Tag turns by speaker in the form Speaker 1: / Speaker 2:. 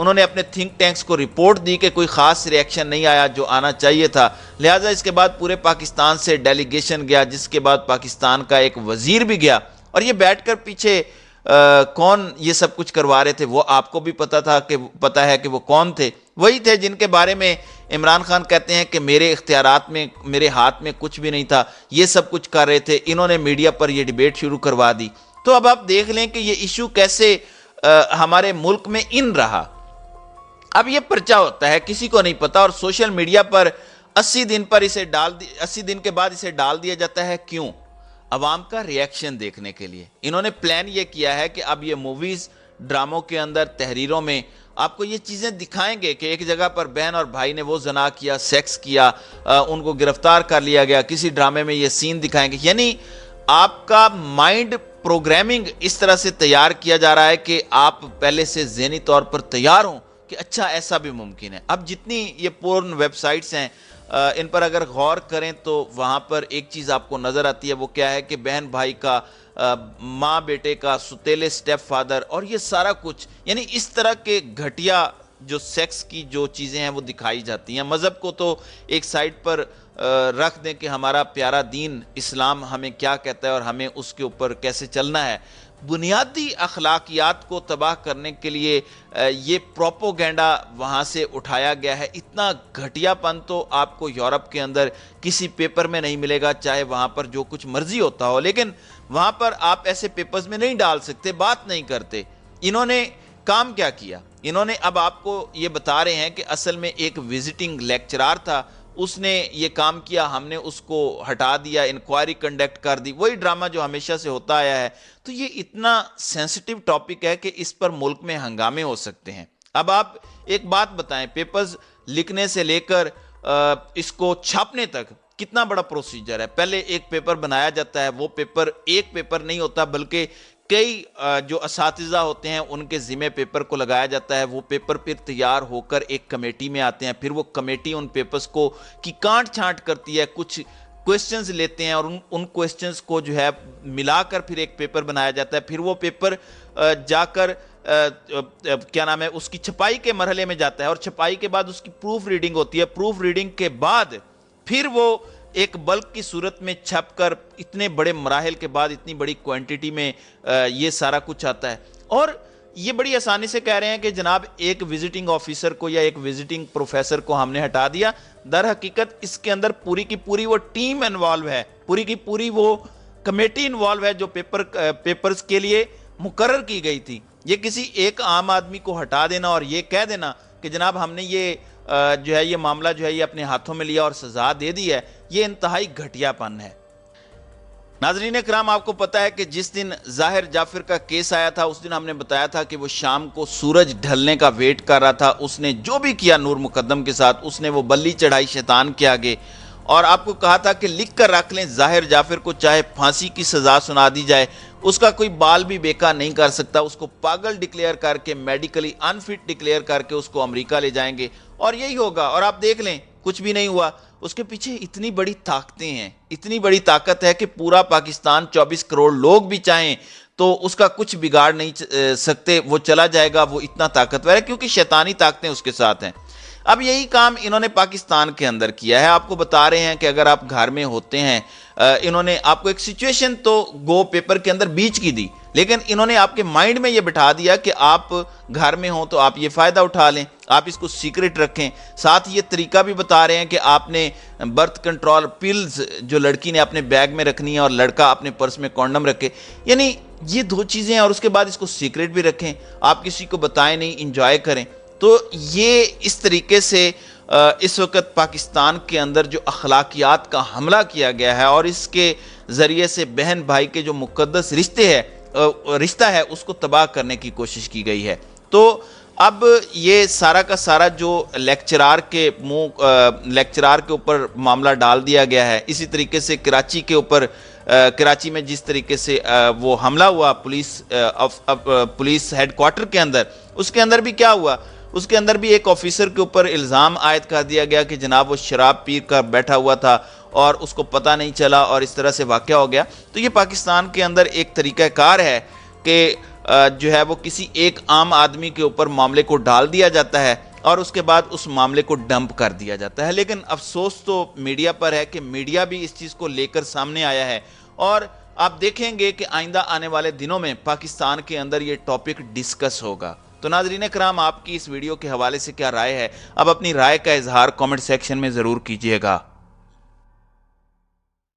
Speaker 1: انہوں نے اپنے تھنک ٹینکس کو رپورٹ دی کہ کوئی خاص ریئیکشن نہیں آیا جو آنا چاہیے تھا، لہٰذا اس کے بعد پورے پاکستان سے ڈیلیگیشن گیا، جس کے بعد پاکستان کا ایک وزیر بھی گیا، اور یہ بیٹھ کر پیچھے کون یہ سب کچھ کروا رہے تھے وہ آپ کو بھی پتا ہے کہ وہ کون تھے، وہی تھے جن کے بارے میں عمران خان کہتے ہیں کہ میرے اختیارات میں، میرے ہاتھ میں کچھ بھی نہیں تھا، یہ سب کچھ کر رہے تھے، انہوں نے میڈیا پر یہ ڈیبیٹ شروع کروا دی۔ تو اب آپ دیکھ لیں کہ یہ ایشو کیسے ہمارے ملک میں ان رہا۔ اب یہ پرچہ ہوتا ہے، کسی کو نہیں پتا، اور سوشل میڈیا پر 80 دن کے بعد اسے ڈال دیا جاتا ہے۔ کیوں؟ عوام کا ریئیکشن دیکھنے کے لیے۔ انہوں نے پلان یہ کیا ہے کہ اب یہ موویز، ڈراموں کے اندر، تحریروں میں آپ کو یہ چیزیں دکھائیں گے کہ ایک جگہ پر بہن اور بھائی نے وہ زنا کیا، سیکس کیا، ان کو گرفتار کر لیا گیا، کسی ڈرامے میں یہ سین دکھائیں گے، یعنی آپ کا مائنڈ پروگرامنگ اس طرح سے تیار کیا جا رہا ہے کہ آپ پہلے سے ذہنی طور پر تیار ہوں کہ اچھا ایسا بھی ممکن ہے۔ اب جتنی یہ پورن ویب سائٹس ہیں، ان پر اگر غور کریں تو وہاں پر ایک چیز آپ کو نظر آتی ہے، وہ کیا ہے کہ بہن بھائی کا، ماں بیٹے کا، ستیلے سٹیپ فادر، اور یہ سارا کچھ، یعنی اس طرح کے گھٹیا جو سیکس کی جو چیزیں ہیں وہ دکھائی جاتی ہیں۔ مذہب کو تو ایک سائڈ پر رکھ دیں کہ ہمارا پیارا دین اسلام ہمیں کیا کہتا ہے اور ہمیں اس کے اوپر کیسے چلنا ہے، بنیادی اخلاقیات کو تباہ کرنے کے لیے یہ پروپوگینڈا وہاں سے اٹھایا گیا ہے۔ اتنا گھٹیا پن تو آپ کو یورپ کے اندر کسی پیپر میں نہیں ملے گا، چاہے وہاں پر جو کچھ مرضی ہوتا ہو، لیکن وہاں پر آپ ایسے پیپرز میں نہیں ڈال سکتے، بات نہیں کرتے۔ انہوں نے کام کیا کیا؟ انہوں نے اب آپ کو یہ بتا رہے ہیں کہ اصل میں ایک وزٹنگ لیکچرار تھا، اس نے یہ کام کیا، ہم نے اس کو ہٹا دیا، انکوائری کنڈکٹ کر دی، وہی ڈرامہ جو ہمیشہ سے ہوتا آیا ہے۔ تو یہ اتنا سینسٹیو ٹاپک ہے کہ اس پر ملک میں ہنگامے ہو سکتے ہیں۔ اب آپ ایک بات بتائیں، پیپرز لکھنے سے لے کر اس کو چھاپنے تک کتنا بڑا پروسیجر ہے۔ پہلے ایک پیپر بنایا جاتا ہے، وہ پیپر ایک پیپر نہیں ہوتا بلکہ کئی جو اساتذہ ہوتے ہیں ان کے ذمہ پیپر کو لگایا جاتا ہے، وہ پیپر پھر تیار ہو کر ایک کمیٹی میں آتے ہیں، پھر وہ کمیٹی ان پیپرز کو کی کانٹ چھانٹ کرتی ہے، کچھ کوئسچنز لیتے ہیں اور ان کوئسچنز کو جو ہے ملا کر پھر ایک پیپر بنایا جاتا ہے، پھر وہ پیپر جا کر کیا نام ہے اس کی چھپائی کے مرحلے میں جاتا ہے، اور چھپائی کے بعد اس کی پروف ریڈنگ ہوتی ہے، پروف ریڈنگ کے بعد پھر وہ ایک بلک کی صورت میں چھپ کر اتنے بڑے مراحل کے بعد اتنی بڑی کوانٹٹی میں یہ سارا کچھ آتا ہے۔ اور یہ بڑی آسانی سے کہہ رہے ہیں کہ جناب ایک وزٹنگ آفیسر کو یا ایک وزٹنگ پروفیسر کو ہم نے ہٹا دیا، در حقیقت اس کے اندر پوری کی پوری وہ ٹیم انوالو ہے، پوری کی پوری وہ کمیٹی انوالو ہے جو پیپرز کے لیے مقرر کی گئی تھی۔ یہ کسی ایک عام آدمی کو ہٹا دینا اور یہ کہہ دینا کہ جناب ہم نے یہ جو ہے یہ معاملہ جو ہے یہ اپنے ہاتھوں میں لیا اور سزا دے دی ہے، یہ انتہائی گھٹیا پن ہے۔ ناظرین اکرام، آپ کو پتا ہے کہ جس دن ظاہر جعفر کا کیس آیا تھا اس دن ہم نے بتایا تھا کہ وہ شام کو سورج ڈھلنے کا ویٹ کر رہا تھا، اس نے جو بھی کیا نور مقدم کے ساتھ، اس نے وہ بلی چڑھائی شیطان کے آگے، اور آپ کو کہا تھا کہ لکھ کر رکھ لیں ظاہر جعفر کو چاہے پھانسی کی سزا سنا دی جائے، اس کا کوئی بال بھی بیکا نہیں کر سکتا، اس کو پاگل ڈکلیئر کر کے، میڈیکلی انفٹ ڈکلیئر کر کے اس کو امریکہ لے جائیں گے اور یہی ہوگا۔ اور آپ دیکھ لیں کچھ بھی نہیں ہوا۔ اس کے پیچھے اتنی بڑی طاقتیں ہیں، اتنی بڑی طاقت ہے کہ پورا پاکستان 24 کروڑ لوگ بھی چاہیں تو اس کا کچھ بگاڑ نہیں سکتے، وہ چلا جائے گا، وہ اتنا طاقتور ہے کیونکہ شیطانی طاقتیں اس کے ساتھ ہیں۔ اب یہی کام انہوں نے پاکستان کے اندر کیا ہے۔ آپ کو بتا رہے ہیں کہ اگر آپ گھر میں ہوتے ہیں، انہوں نے آپ کو ایک سچویشن تو گو پیپر کے اندر بیچ کی دی، لیکن انہوں نے آپ کے مائنڈ میں یہ بٹھا دیا کہ آپ گھر میں ہوں تو آپ یہ فائدہ اٹھا لیں، آپ اس کو سیکرٹ رکھیں۔ ساتھ یہ طریقہ بھی بتا رہے ہیں کہ آپ نے برتھ کنٹرول پلز جو لڑکی نے اپنے بیگ میں رکھنی ہے اور لڑکا اپنے پرس میں کونڈم رکھے، یعنی یہ دو چیزیں ہیں، اور اس کے بعد اس کو سیکرٹ بھی رکھیں، آپ کسی کو بتائیں نہیں، انجوائے کریں۔ تو یہ اس طریقے سے اس وقت پاکستان کے اندر جو اخلاقیات کا حملہ کیا گیا ہے اور اس کے ذریعے سے بہن بھائی کے جو مقدس رشتہ ہے اس کو تباہ کرنے کی کوشش کی گئی ہے۔ تو اب یہ سارا کا سارا جو لیکچرار کے اوپر معاملہ ڈال دیا گیا ہے، اسی طریقے سے کراچی کے اوپر، کراچی میں جس طریقے سے وہ حملہ ہوا پولیس ہیڈ کوارٹر کے اندر، اس کے اندر بھی کیا ہوا؟ اس کے اندر بھی ایک آفیسر کے اوپر الزام عائد کر دیا گیا کہ جناب وہ شراب پی کر بیٹھا ہوا تھا اور اس کو پتہ نہیں چلا اور اس طرح سے واقعہ ہو گیا۔ تو یہ پاکستان کے اندر ایک طریقہ کار ہے کہ جو ہے وہ کسی ایک عام آدمی کے اوپر معاملے کو ڈال دیا جاتا ہے اور اس کے بعد اس معاملے کو ڈمپ کر دیا جاتا ہے۔ لیکن افسوس تو میڈیا پر ہے کہ میڈیا بھی اس چیز کو لے کر سامنے آیا ہے، اور آپ دیکھیں گے کہ آئندہ آنے والے دنوں میں پاکستان کے اندر یہ ٹاپک ڈسکس ہوگا۔ تو ناظرین کرام، آپ کی اس ویڈیو کے حوالے سے کیا رائے ہے؟ اب اپنی رائے کا اظہار کامنٹ سیکشن میں ضرور کیجیے گا۔